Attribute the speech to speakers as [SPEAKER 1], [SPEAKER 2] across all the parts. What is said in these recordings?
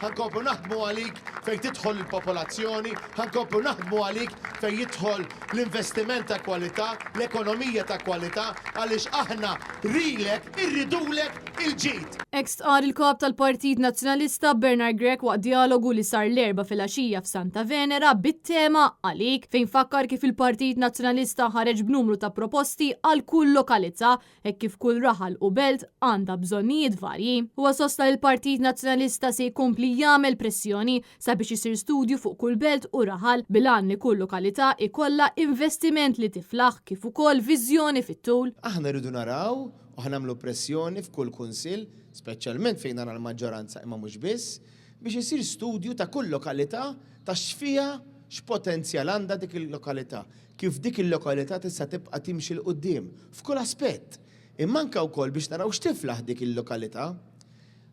[SPEAKER 1] ħankomplu naħdmu għalik fejn tidħol il-popolazzjoni, ħankomplu naħdmu għalik fejn jidħol l-investiment ta' kwalità, l-ekonomija ta' kwalità, għaliex aħna rilek, irridulek il-ġid.
[SPEAKER 2] Ex-qar il-kap tal-Partit Nazzjonalista Bernard Grech waqt dialogu li sar l-erba fil-għaxija f'Santa Venera bit-tema għalik fejn fakkar kif il-Partit Nazzjonalista ħareġ b'numru ta' proposti għal kull lokalità hekk kif kull raħal u belt għandha bżonnijiet varji. Huwa sosta il-Partit Nazzjonalista se jkompli jagħmel pressjoni sabiex isir studju fuq kull belt u raħal bil-għan li kull lokalità ikollha investiment li tiflaħ kif ukoll viżjoni fit-tul.
[SPEAKER 1] Aħna rridu naraw u ħanamlu pressjoni f'kull kunsill, speċjalment fejn nara l-maġġoranza imma mhux biss, biex isir studju ta' kull lokalità ta' x'fiha x'potenzjal għandha dik il-lokalità, kif dik il-lokalità tista' tibqa' timxi l quddiem f'kull aspett. Imma anke wkoll biex naraw x'tiflaħ dik il-lokalità.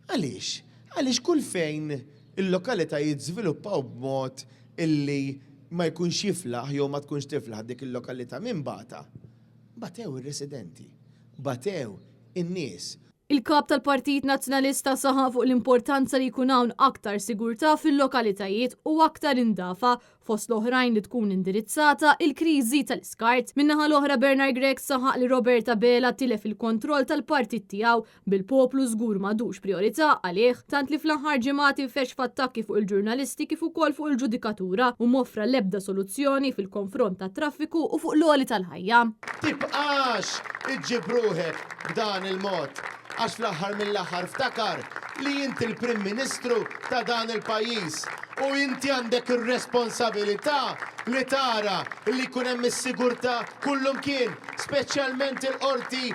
[SPEAKER 1] Għaliex? Għaliex kull fejn il-lokalità jiżviluppaw b'mod illi ma jkunx jiflaħ jew ma tkunx tiflaħ dik il-lokalità min bata. Batew ir-residenti, batew in-nies.
[SPEAKER 2] Il-kap tal-Partit Nazzjonalista saħa fuq l-importanza li jkun hawn aktar sigurtà fil-lokalitajiet u aktar indafa fost l-oħrajn li tkun indirizzata il-kriżi tal-iskart. Minnaħa l-oħra Bernard Grech saħaq li Roberta Bela tilef il-kontroll tal-partit tiegħu bil-poplu żgur m'għadux priorità għalih, tant li fl-aħħar ġimgħati fex f'attakki fuq il-ġurnalisti kif ukoll fuq il-ġudikatura u moffra l-ebda soluzzjoni fil-konfront tat-traffiku u fuq l-għoli tal-ħajja.
[SPEAKER 1] Tibqax iġġibruħek b'dan il-mod. Għax fl-aħħar mill-aħħar ftakar li inti l-Prim Ministru ta' dan il-pajjiż u inti għandek ir-responsabilità li tara li jkun hemm is-sigurtà kullum kien, speċjalment il-qorti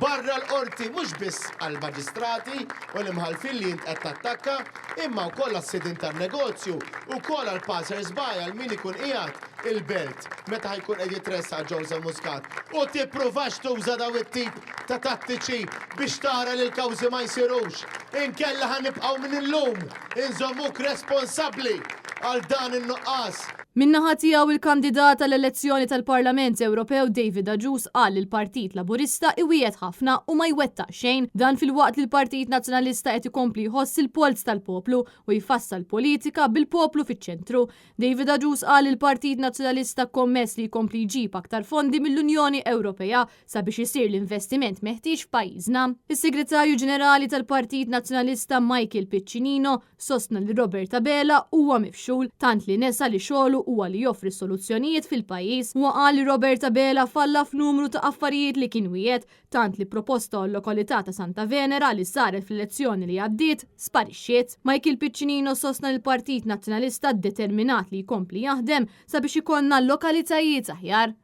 [SPEAKER 1] barra l-qorti mhux biss għall-maġistrati u l-imħalfin li int qed tattakka, imma wkoll għas-sidin tan-negozju u wkoll għall-passers-by għal min ikun qiegħed il-belt meta ħajkun qed jitressa Joseph Muscat. U tippruvax tuża daw it-tip ta' tattiċi biex tara li l-kawżi ma jsirux. Inkella ħanibqgħu minn illum inżommuk responsabbli għal dan in-nuqqas.
[SPEAKER 2] Minnaħa tiegħu il-kandidat tal-elezzjoni tal-Parlament Ewropew David Agius qal li l-Partit Laburista iwiegħed ħafna u ma jwettaq xejn dan fil-waqt li l-Partit Nazzjonalista qed ikompli jħoss il-polz tal-poplu u jfassal politika bil-poplu fiċ-ċentru. David Agius qal li l-Partit Nazzjonalista kommess li jkompli jġib aktar fondi mill-Unjoni Ewropea sabiex isir l-investiment meħtieġ f'pajjiżna. Is-Segretarju Ġenerali tal-Partit Nazzjonalista Michael Piccinino sostna li Roberta Bela huwa mifxul tant li nesa li xogħlu huwa li joffri soluzzjonijiet fil-pajjiż u qal li Roberta Bela falla f'numru ta' affarijiet li kien wiegħed tant li proposta l-lokalità ta' Santa Venera li saret fl-elezzjoni li għaddiet sparixxiet. Michael Piccinino sostna l-Partit Nazzjonalista determinat li jkompli jaħdem sabiex ikollna lokalitajiet aħjar.